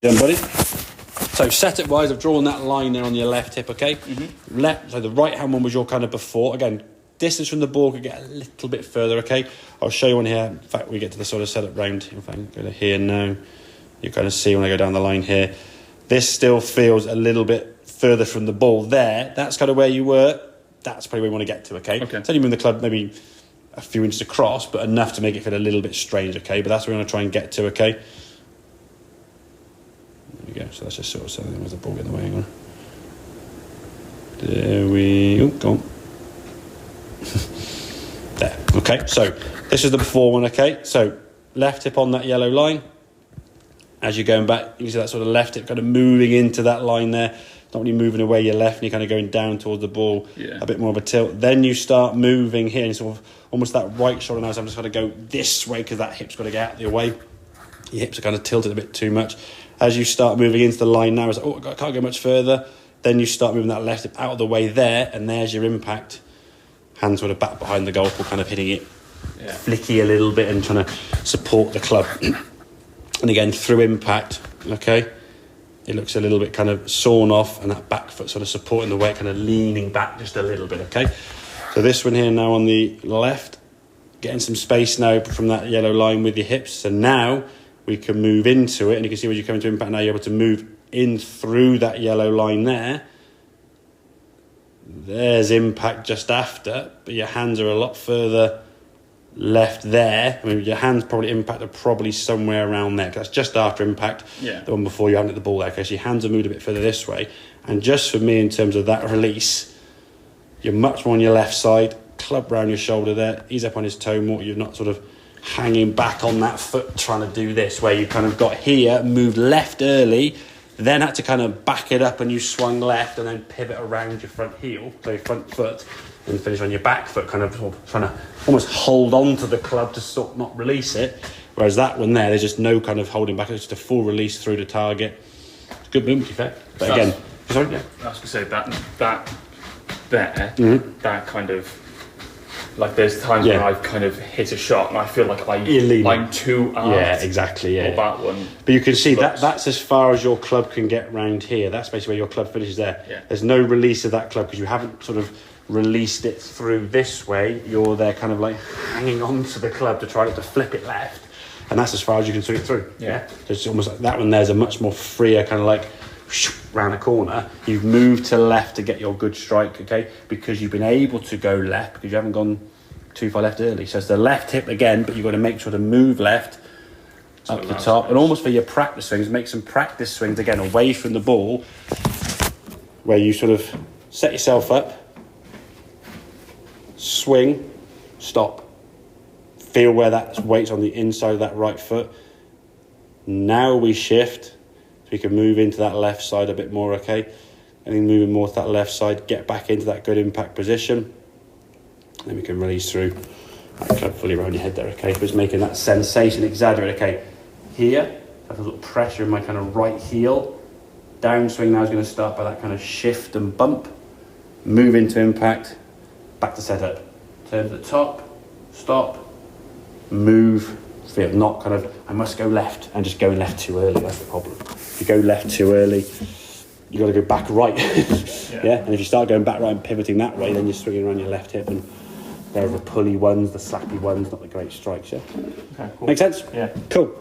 Done, buddy. So setup wise, I've drawn that line there on your left hip, okay? So the right hand one was your kind of before. Again, distance from the ball could get a little bit further, okay? I'll show you one here. In fact, we get to the sort of setup round. If I go to here now, you kind of see when I go down the line here. This still feels a little bit further from the ball there. That's kind of where you were. That's probably where you want to get to, okay? It's only moving the club maybe a few inches across, but enough to make it feel a little bit strange, okay? But that's where we're going to try and get to, okay? There we go. So that's just sort of something with the ball getting in the way. Hang on. There we... Oh, go on. There. Okay, so this is the before one, okay? So left hip on that yellow line. As you're going back, you can see that sort of left hip kind of moving into that line there. Not really moving away your left, and you're kind of going down towards the ball, a bit more of a tilt. Then you start moving here, and sort of almost that right shoulder now. So I'm just going to go this way because that hip's got to get out of the way. Your hips are kind of tilted a bit too much. As you start moving into the line now, it's like, oh, I can't go much further. Then you start moving that left hip out of the way there, and there's your impact. Hands sort of back behind the golf ball, kind of hitting it flicky a little bit and trying to support the club. And again, through impact, okay, it looks a little bit kind of sawn off, and that back foot sort of supporting the weight, kind of leaning back just a little bit, okay? So this one here now on the left, getting some space now from that yellow line with your hips. So now we can move into it, and you can see when you come into impact now, you're able to move in through that yellow line there. There's impact just after, but your hands are a lot further left there. I mean, your hands probably impacted probably somewhere around there, because that's just after impact. The one before you haven't hit the ball there. Okay, so your hands are moved a bit further this way. And just for me, in terms of that release, you're much more on your left side, club round your shoulder there, ease up on his toe more. You're not sort of hanging back on that foot trying to do this, where you kind of got here, moved left early, then had to kind of back it up and you swung left and then pivot around your front heel, so your front foot, and finish on your back foot, kind of trying to almost hold on to the club to sort of not release it. Whereas that one there, there's just no kind of holding back, it's just a full release through the target. It's a good movement effect. But so again, sorry, I was going to say that that kind of, like there's times when I've kind of hit a shot and I feel like I'm too aft. Yeah, exactly. Yeah. Or that one. But you can see that's as far as your club can get round here. That's basically where your club finishes there. Yeah. There's no release of that club because you haven't sort of released it through this way. You're there kind of like hanging on to the club to try to flip it left. And that's as far as you can swing it through. Yeah. So it's almost like that one there's a much more freer kind of like round the corner. You've moved to left to get your good strike, okay? Because you've been able to go left because you haven't gone too far left early. So it's the left hip again, but you've got to make sure to move left up the top. And almost for your practice swings, make some practice swings again away from the ball where you sort of set yourself up, swing, stop. Feel where that weight's on the inside of that right foot. Now we shift. So we can move into that left side a bit more, okay? And then moving more to that left side, get back into that good impact position. Then we can release through that club fully around your head there, okay? Just making that sensation exaggerate, okay? Here, I have a little pressure in my kind of right heel. Downswing now is going to start by that kind of shift and bump. Move into impact, back to setup. Turn to the top, stop, move, feel not kind of, I must go left, and just going left too early, that's the problem. If you go left too early, you got to go back right. And if you start going back right and pivoting that way, then you're swinging around your left hip, and they're the pulley ones, the slappy ones, not the great strikes. Okay, cool. Make sense? Yeah. Cool.